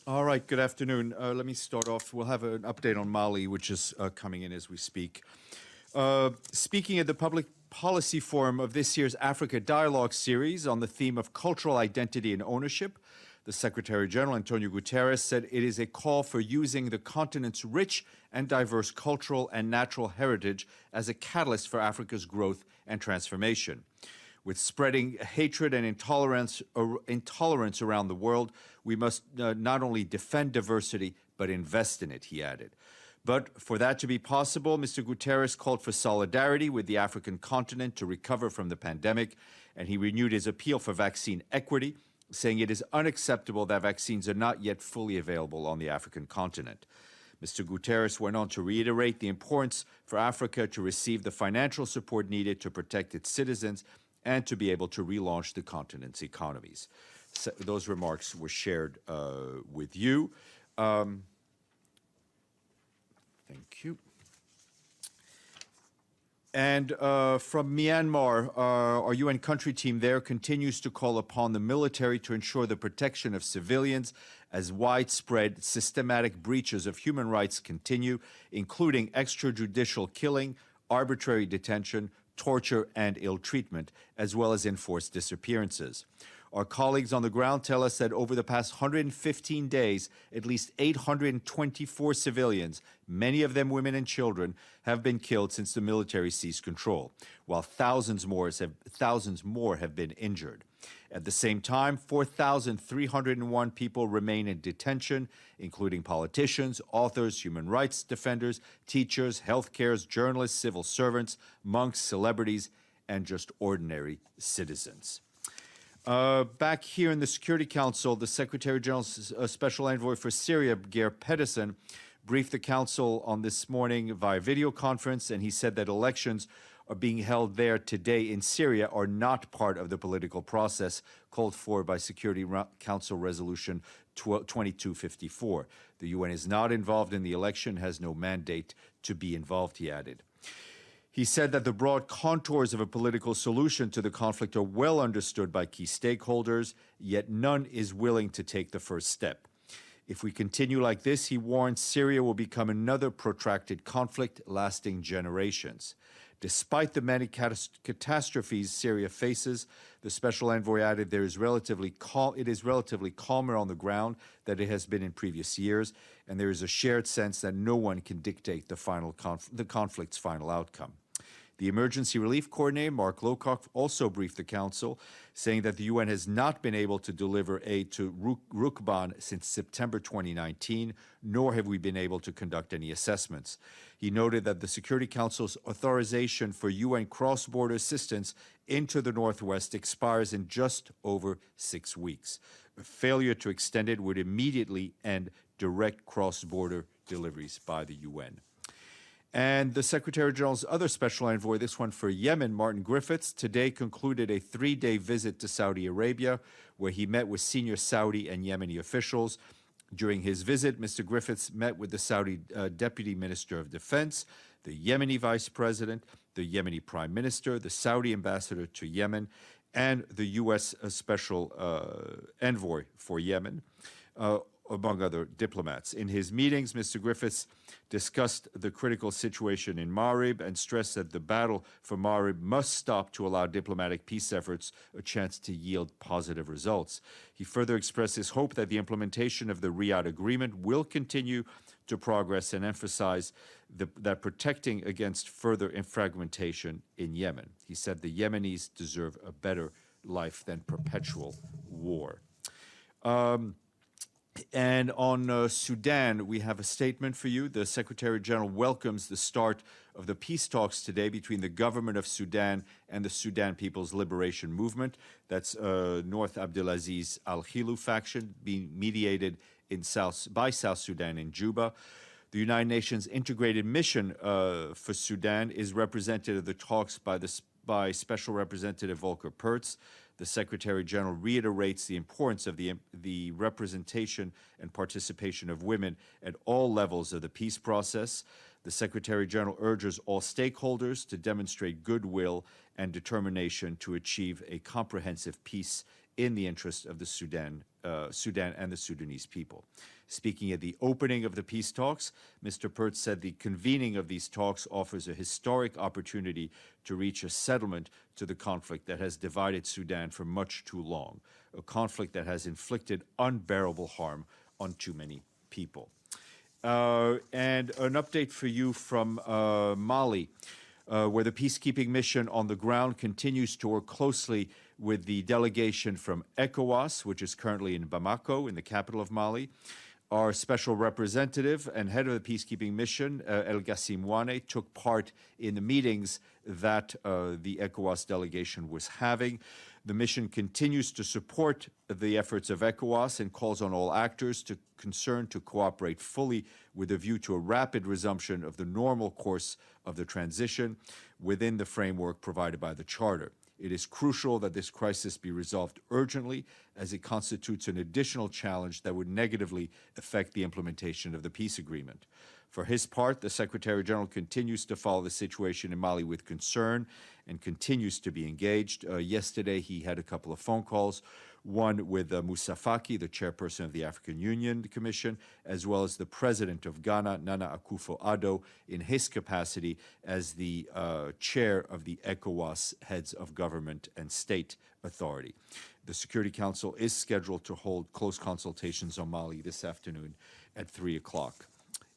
All right, good afternoon. Let me start off. We'll have an update on Mali, which is coming in as we speak. Speaking at the Public Policy Forum of this year's Africa Dialogue series on the theme of cultural identity and ownership, the Secretary General, Antonio Guterres, said it is a call for using the continent's rich and diverse cultural and natural heritage as a catalyst for Africa's growth and transformation. With spreading hatred and intolerance around the world, we must not only defend diversity, but invest in it, he added. But for that to be possible, Mr. Guterres called for solidarity with the African continent to recover from the pandemic, and he renewed his appeal for vaccine equity, saying it is unacceptable that vaccines are not yet fully available on the African continent. Mr. Guterres went on to reiterate the importance for Africa to receive the financial support needed to protect its citizens and to be able to relaunch the continent's economies. So those remarks were shared with you. Thank you. And from Myanmar, our UN country team there continues to call upon the military to ensure the protection of civilians as widespread systematic breaches of human rights continue, including extrajudicial killing, arbitrary detention, torture, and ill treatment, as well as enforced disappearances. Our colleagues on the ground tell us that over the past 115 days, at least 824 civilians, many of them women and children, have been killed since the military seized control, while thousands more have been injured. At the same time, 4,301 people remain in detention, including politicians, authors, human rights defenders, teachers, healthcare, journalists, civil servants, monks, celebrities, and just ordinary citizens. Back here in the Security Council, the Secretary General's Special Envoy for Syria, Geir Pedersen, briefed the Council on this morning via video conference, and he said that elections are being held there today in Syria are not part of the political process called for by Security Council Resolution 2254. The UN is not involved in the election, has no mandate to be involved, he added. He said that the broad contours of a political solution to the conflict are well understood by key stakeholders, yet none is willing to take the first step. If we continue like this, he warned, Syria will become another protracted conflict lasting generations. Despite the many catastrophes Syria faces, the Special Envoy added it is relatively calmer on the ground than it has been in previous years, and there is a shared sense that no one can dictate the conflict's final outcome. The Emergency Relief Coordinator, Mark Lowcock, also briefed the Council, saying that the UN has not been able to deliver aid to Rukban since September 2019, nor have we been able to conduct any assessments. He noted that the Security Council's authorization for UN cross-border assistance into the Northwest expires in just over 6 weeks. A failure to extend it would immediately end direct cross-border deliveries by the UN. And the Secretary General's other special envoy, this one for Yemen, Martin Griffiths, today concluded a 3-day visit to Saudi Arabia, where he met with senior Saudi and Yemeni officials. During his visit, Mr. Griffiths met with the Saudi Deputy Minister of Defense, the Yemeni Vice President, the Yemeni Prime Minister, the Saudi Ambassador to Yemen, and the U.S. Special Envoy for Yemen, among other diplomats. In his meetings, Mr. Griffiths discussed the critical situation in Marib and stressed that the battle for Marib must stop to allow diplomatic peace efforts a chance to yield positive results. He further expressed his hope that the implementation of the Riyadh Agreement will continue to progress and emphasize that protecting against further fragmentation in Yemen. He said the Yemenis deserve a better life than perpetual war. And on Sudan, we have a statement for you. The Secretary General welcomes the start of the peace talks today between the government of Sudan and the Sudan People's Liberation Movement. That's North Abdelaziz al-Hilu faction being mediated by South Sudan in Juba. The United Nations Integrated Mission for Sudan is represented at the talks by Special Representative Volker Perthes. The Secretary General reiterates the importance of the representation and participation of women at all levels of the peace process. The Secretary General urges all stakeholders to demonstrate goodwill and determination to achieve a comprehensive peace in the interest of the Sudan and the Sudanese people. Speaking at the opening of the peace talks, Mr. Pertz said the convening of these talks offers a historic opportunity to reach a settlement to the conflict that has divided Sudan for much too long, a conflict that has inflicted unbearable harm on too many people. And an update for you from Mali, where the peacekeeping mission on the ground continues to work closely with the delegation from ECOWAS, which is currently in Bamako, in the capital of Mali. Our special representative and head of the peacekeeping mission, El Gassim Wane, took part in the meetings that the ECOWAS delegation was having. The mission continues to support the efforts of ECOWAS and calls on all actors concerned to cooperate fully with a view to a rapid resumption of the normal course of the transition within the framework provided by the Charter. It is crucial that this crisis be resolved urgently, as it constitutes an additional challenge that would negatively affect the implementation of the peace agreement. For his part, the Secretary General continues to follow the situation in Mali with concern and continues to be engaged. Yesterday, he had a couple of phone calls, one with Moussa Faki, the chairperson of the African Union Commission, as well as the president of Ghana, Nana Akufo-Addo, in his capacity as the chair of the ECOWAS Heads of Government and State Authority. The Security Council is scheduled to hold close consultations on Mali this afternoon at 3 o'clock.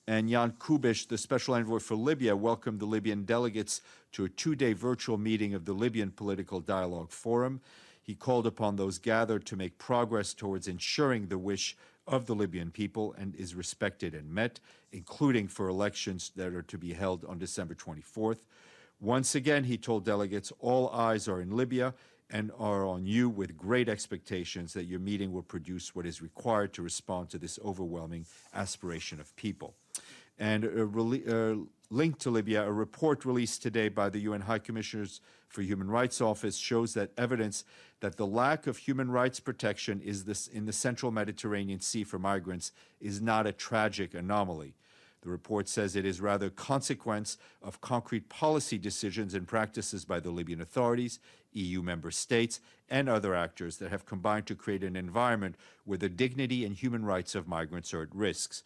And Jan Kubish, the special envoy for Libya, welcomed the Libyan delegates to a two-day virtual meeting of the Libyan Political Dialogue Forum. He called upon those gathered to make progress towards ensuring the wish of the Libyan people and is respected and met, including for elections that are to be held on December 24th. Once again, he told delegates, all eyes are in Libya and are on you with great expectations that your meeting will produce what is required to respond to this overwhelming aspiration of people. And linked to Libya, a report released today by the UN High Commissioners for Human Rights Office shows that evidence that the lack of human rights protection in the central Mediterranean Sea for migrants is not a tragic anomaly. The report says it is rather a consequence of concrete policy decisions and practices by the Libyan authorities, EU member states, and other actors that have combined to create an environment where the dignity and human rights of migrants are at risk.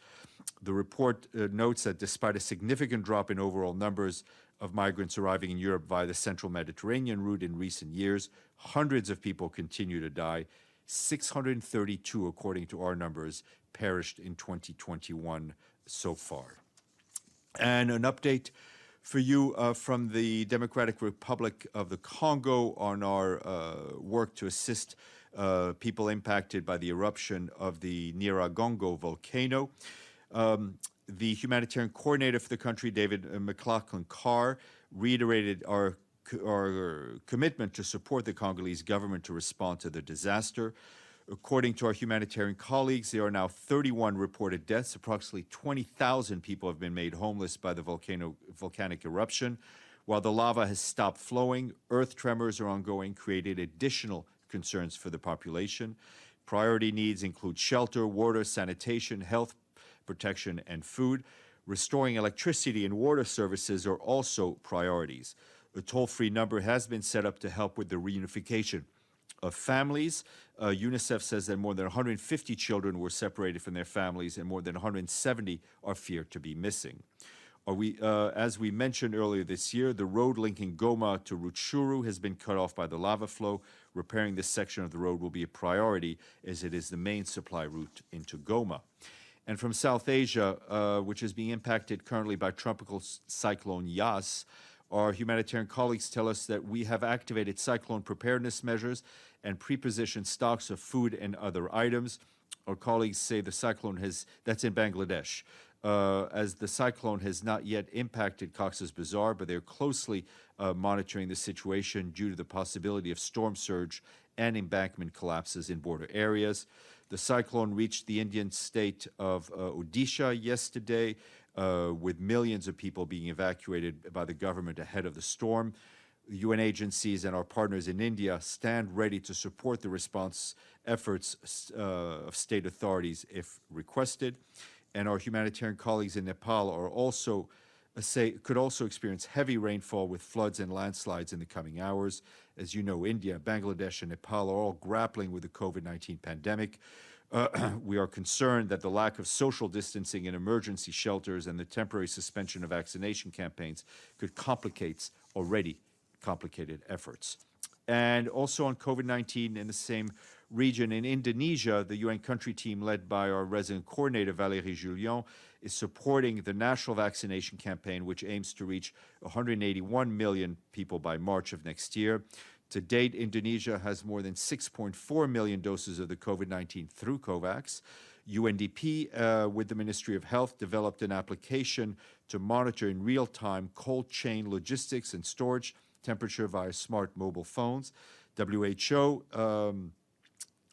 The report notes that despite a significant drop in overall numbers of migrants arriving in Europe via the central Mediterranean route in recent years, hundreds of people continue to die. 632, according to our numbers, perished in 2021 so far. And an update for you from the Democratic Republic of the Congo on our work to assist people impacted by the eruption of the Nyiragongo volcano. The humanitarian coordinator for the country, David McLaughlin-Carr, reiterated our commitment to support the Congolese government to respond to the disaster. According to our humanitarian colleagues, there are now 31 reported deaths. Approximately 20,000 people have been made homeless by the volcanic eruption. While the lava has stopped flowing, earth tremors are ongoing, creating additional concerns for the population. Priority needs include shelter, water, sanitation, health protection, and food. Restoring electricity and water services are also priorities. A toll-free number has been set up to help with the reunification of families. UNICEF says that more than 150 children were separated from their families and more than 170 are feared to be missing. As we mentioned earlier this year, the road linking Goma to Rutshuru has been cut off by the lava flow. Repairing this section of the road will be a priority as it is the main supply route into Goma. And from South Asia, which is being impacted currently by tropical cyclone Yas, our humanitarian colleagues tell us that we have activated cyclone preparedness measures and pre-positioned stocks of food and other items. Our colleagues say the cyclone that's in Bangladesh, as the cyclone has not yet impacted Cox's Bazar, but they're closely monitoring the situation due to the possibility of storm surge and embankment collapses in border areas. The cyclone reached the Indian state of Odisha yesterday, with millions of people being evacuated by the government ahead of the storm. The UN agencies and our partners in India stand ready to support the response efforts of state authorities if requested. And our humanitarian colleagues in Nepal are also could also experience heavy rainfall with floods and landslides in the coming hours. As you know, India, Bangladesh, and Nepal are all grappling with the COVID-19 pandemic. We are concerned that the lack of social distancing in emergency shelters and the temporary suspension of vaccination campaigns could complicate already complicated efforts. And also on COVID-19 in the same region, in Indonesia, the UN country team led by our resident coordinator, Valérie Julien, is supporting the national vaccination campaign, which aims to reach 181 million people by March of next year. To date, Indonesia has more than 6.4 million doses of the COVID-19 through COVAX. UNDP, with the Ministry of Health, developed an application to monitor in real time cold chain logistics and storage temperature via smart mobile phones. WHO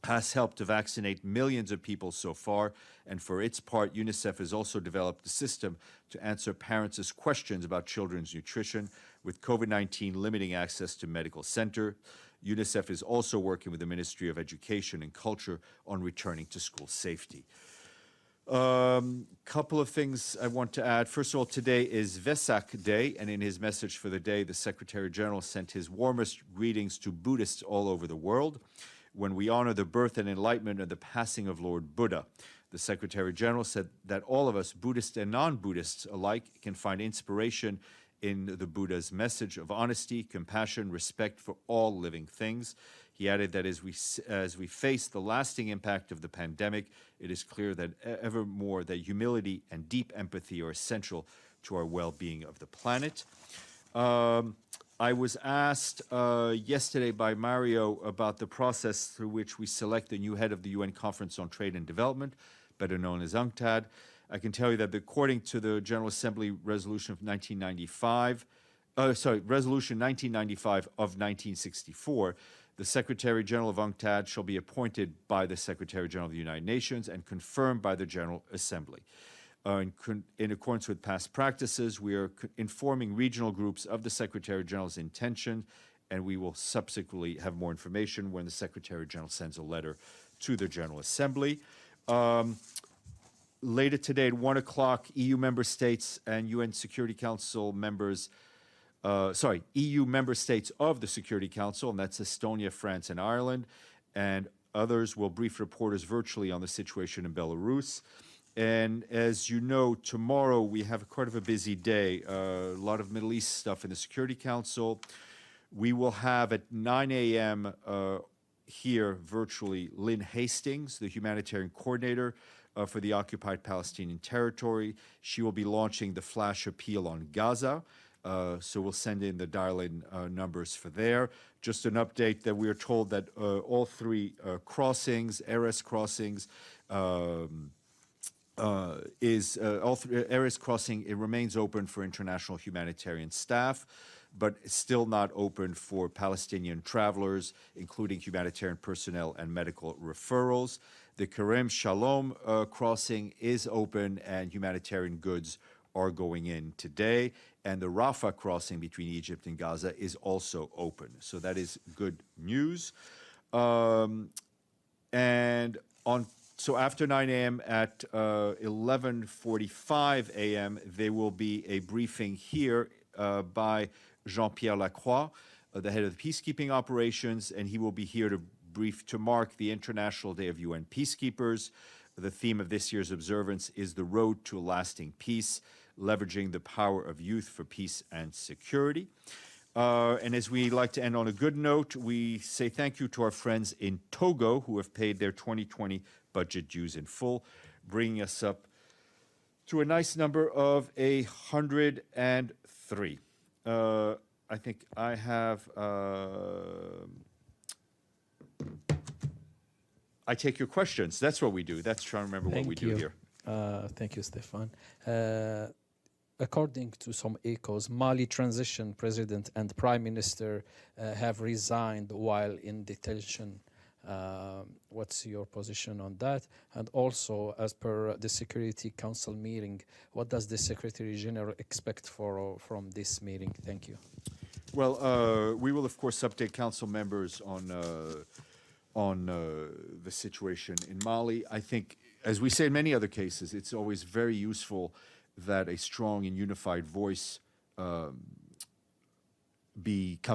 has helped to vaccinate millions of people so far, and for its part, UNICEF has also developed a system to answer parents' questions about children's nutrition, with COVID-19 limiting access to medical center. UNICEF is also working with the Ministry of Education and Culture on returning to school safety. Couple of things I want to add. First of all, today is Vesak Day, and in his message for the day, the Secretary General sent his warmest greetings to Buddhists all over the world. When we honor the birth and enlightenment of the passing of Lord Buddha, the Secretary General said that all of us, Buddhists and non-Buddhists alike, can find inspiration in the Buddha's message of honesty, compassion, respect for all living things. He added that as we face the lasting impact of the pandemic, it is clear that ever more that humility and deep empathy are essential to our well-being of the planet. I was asked yesterday by Mario about the process through which we select the new head of the UN Conference on Trade and Development, better known as UNCTAD. I can tell you that according to the General Assembly Resolution of 1995, Resolution 1995 of 1964, the Secretary General of UNCTAD shall be appointed by the Secretary General of the United Nations and confirmed by the General Assembly. In accordance with past practices, we are informing regional groups of the Secretary General's intention, and we will subsequently have more information when the Secretary General sends a letter to the General Assembly. Later today at 1 o'clock, EU member states and UN Security Council members, EU member states of the Security Council, and that's Estonia, France, and Ireland, and others will brief reporters virtually on the situation in Belarus. And as you know, tomorrow we have quite of a busy day, a lot of Middle East stuff in the Security Council. We will have at 9 a.m. Here virtually Lynn Hastings, the humanitarian coordinator for the occupied Palestinian territory. She will be launching the flash appeal on Gaza. So we'll send in the dial-in numbers for there. Just an update that we are told that all three crossings, Erez crossings, Erez crossing, it remains open for international humanitarian staff, but it's still not open for Palestinian travelers, including humanitarian personnel and medical referrals. The Kerem Shalom crossing is open and humanitarian goods are going in today. And the Rafah crossing between Egypt and Gaza is also open. So that is good news. So after 9 a.m. at 11:45 a.m., there will be a briefing here by Jean-Pierre Lacroix, the head of the peacekeeping operations, and he will be here to brief to mark the International Day of UN Peacekeepers. The theme of this year's observance is the road to a lasting peace, leveraging the power of youth for peace and security. And as we like to end on a good note, we say thank you to our friends in Togo who have paid their 2020 budget dues in full, bringing us up to a nice number of 103. I think I have... I take your questions. That's what we do. That's trying to remember what we do here. Thank you, Stéphane. According to some echoes, Mali transition president and prime minister have resigned while in detention. What's your position on that? And also, as per the Security Council meeting, what does the Secretary General expect from this meeting? Thank you. Well, we will, of course, update council members on the situation in Mali. I think, as we say in many other cases, it's always very useful that a strong and unified voice come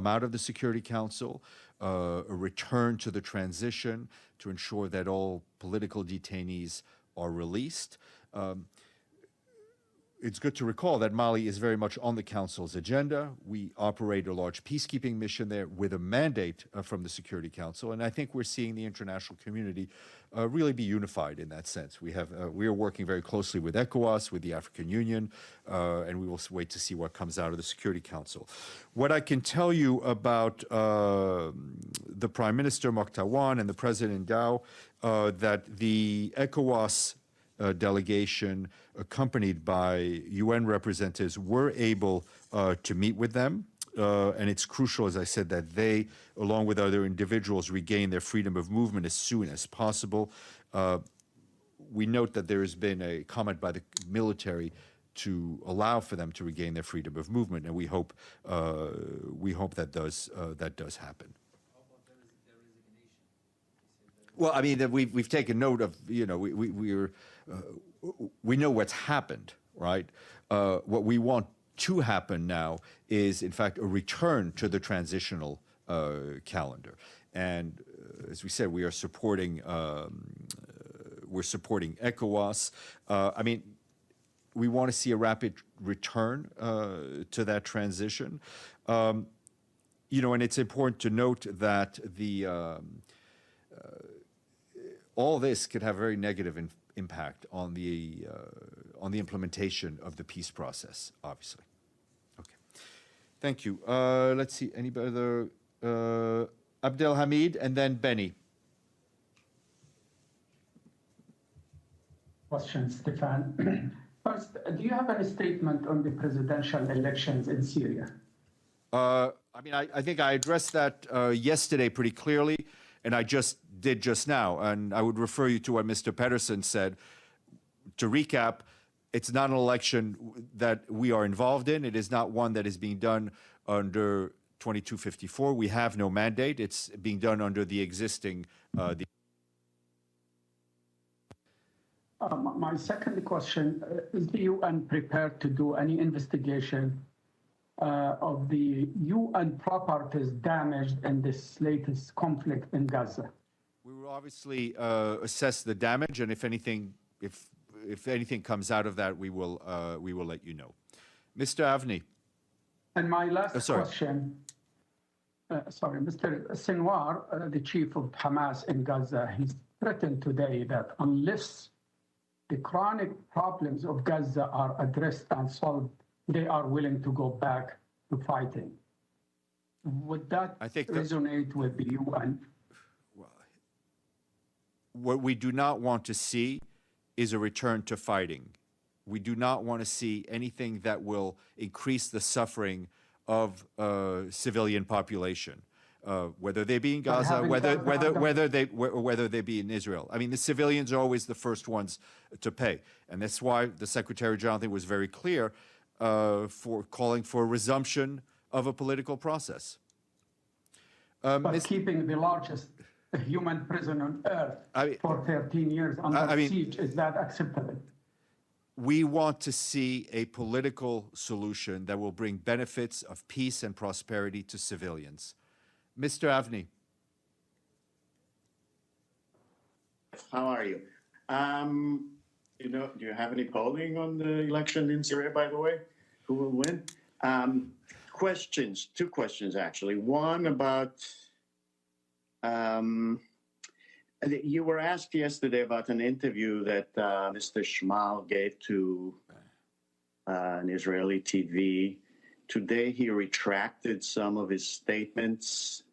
out of the Security Council. a return to the transition to ensure that all political detainees are released. It's good to recall that Mali is very much on the Council's agenda. We operate a large peacekeeping mission there with a mandate from the Security Council, and I think we're seeing the international community really be unified in that sense. We are working very closely with ECOWAS, with the African Union, and we will wait to see what comes out of the Security Council. What I can tell you about the Prime Minister Mokhtar and the President Gao, that the ECOWAS delegation, accompanied by UN representatives, were able to meet with them. And it's crucial, as I said, that they, along with other individuals, regain their freedom of movement as soon as possible. We note that there has been a comment by the military to allow for them to regain their freedom of movement, and we hope that does happen. Well, I mean, we've taken note of, we know what's happened, right? What we want to happen now is, in fact, a return to the transitional calendar. And as we said, we are supporting ECOWAS. I mean, we want to see a rapid return to that transition. And it's important to note that all this could have a very negative impact on the implementation of the peace process, obviously. Okay, thank you. Let's see, any other? Abdelhamid and then Benny. Question, Stéphane. First, do you have any statement on the presidential elections in Syria? I mean, I think I addressed that yesterday pretty clearly, and I just did just now. And I would refer you to what Mr. Pedersen said. To recap, it's not an election that we are involved in. It is not one that is being done under 2254. We have no mandate. It's being done under the existing. My second question, is the UN prepared to do any investigation of the UN properties damaged in this latest conflict in Gaza? We will obviously assess the damage, and if anything comes out of that, we will let you know. Mr. Avni. And my last question, Mr. Sinwar, the chief of Hamas in Gaza, he threatened today that unless the chronic problems of Gaza are addressed and solved, they are willing to go back to fighting. Would that resonate with the UN? What we do not want to see is a return to fighting. We do not want to see anything that will increase the suffering of civilian population, whether they be in Gaza, whether they be in Israel. I mean, the civilians are always the first ones to pay, and that's why the Secretary General, I think, was very clear for calling for a resumption of a political process. But keeping the largest human prison on earth for 13 years under siege, is that acceptable? We want to see a political solution that will bring benefits of peace and prosperity to civilians. Mr. Avni. How are you? Do you have any polling on the election in Syria, by the way? Who will win? Two questions, actually. One about, you were asked yesterday about an interview that Mr. Shmuel gave to an Israeli TV. Today, he retracted some of his statements.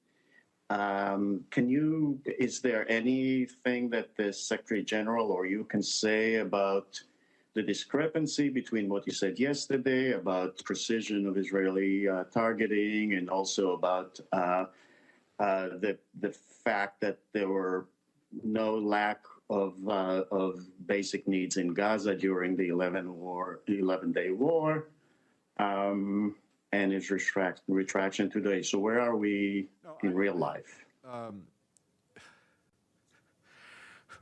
Is there anything that the Secretary General or you can say about the discrepancy between what you said yesterday about precision of Israeli targeting and also about the fact that there were no lack of basic needs in Gaza during the 11-day war, and his retraction today. So where are we in real life?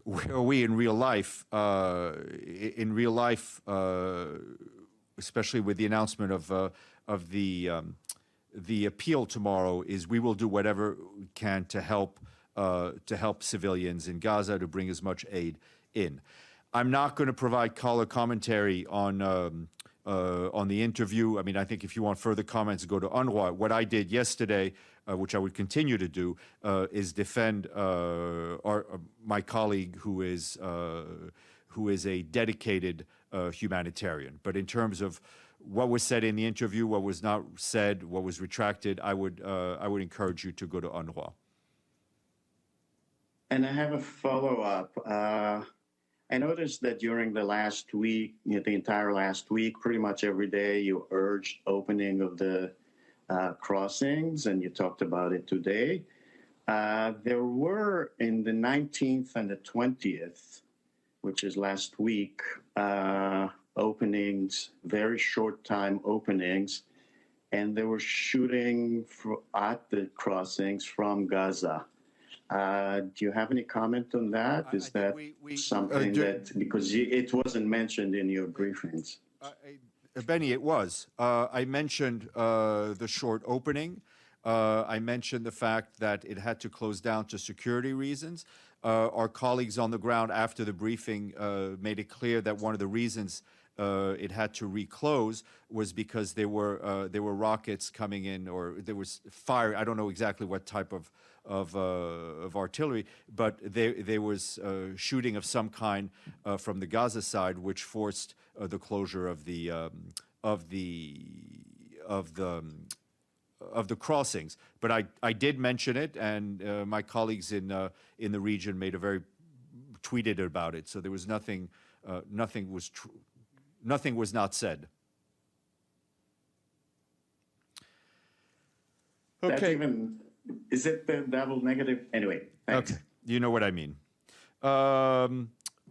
Where are we in real life? In real life, especially with the announcement of the the appeal tomorrow is we will do whatever we can to help civilians in Gaza, to bring as much aid in. I'm not going to provide color commentary on the interview. I mean, I think if you want further comments, go to UNRWA. What I did yesterday, which I would continue to do, is defend my colleague who is a dedicated humanitarian. But in terms of what was said in the interview, what was not said, what was retracted, I would encourage you to go to UNRWA. And I have a follow-up. I noticed that during the last week, the entire last week, pretty much every day, you urged opening of the crossings, and you talked about it today. There were, in the 19th and the 20th, which is last week, openings, very short time openings, and they were shooting at the crossings from Gaza. Do you have any comment on that? Is that something that, because it wasn't mentioned in your briefings? Benny, it was. I mentioned the short opening. I mentioned the fact that it had to close down to security reasons. Our colleagues on the ground after the briefing made it clear that one of the reasons it had to reclose was because there were rockets coming in, or there was fire. I don't know exactly what type of artillery, but there was shooting of some kind from the Gaza side, which forced the closure of the crossings. But I did mention it, and my colleagues in the region tweeted about it. So there was nothing was not said. Okay. Is it the double negative? Anyway, thanks. Okay, you know what I mean.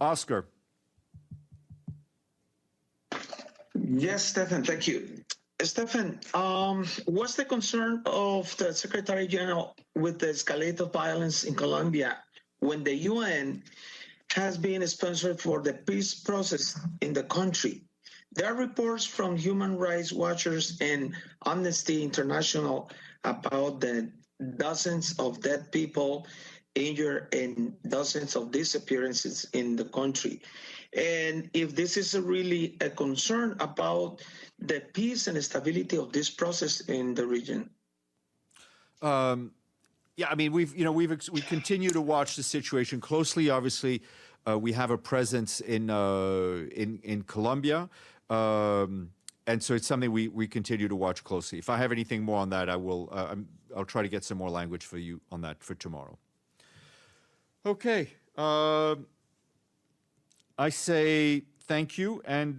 Oscar. Yes, Stéphane, thank you. Stéphane, what's the concern of the Secretary General with the escalated violence in Colombia when the UN has been sponsored for the peace process in the country? There are reports from human rights watchers and Amnesty International about the dozens of dead people injured and dozens of disappearances in the country. And if this is really a concern about the peace and stability of this process in the region. Yeah, I mean, we continue to watch the situation closely. Obviously, we have a presence in Colombia. And so it's something we continue to watch closely. If I have anything more on that, I'll try to get some more language for you on that for tomorrow. Okay. I say thank you and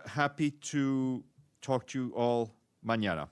happy to talk to you all mañana.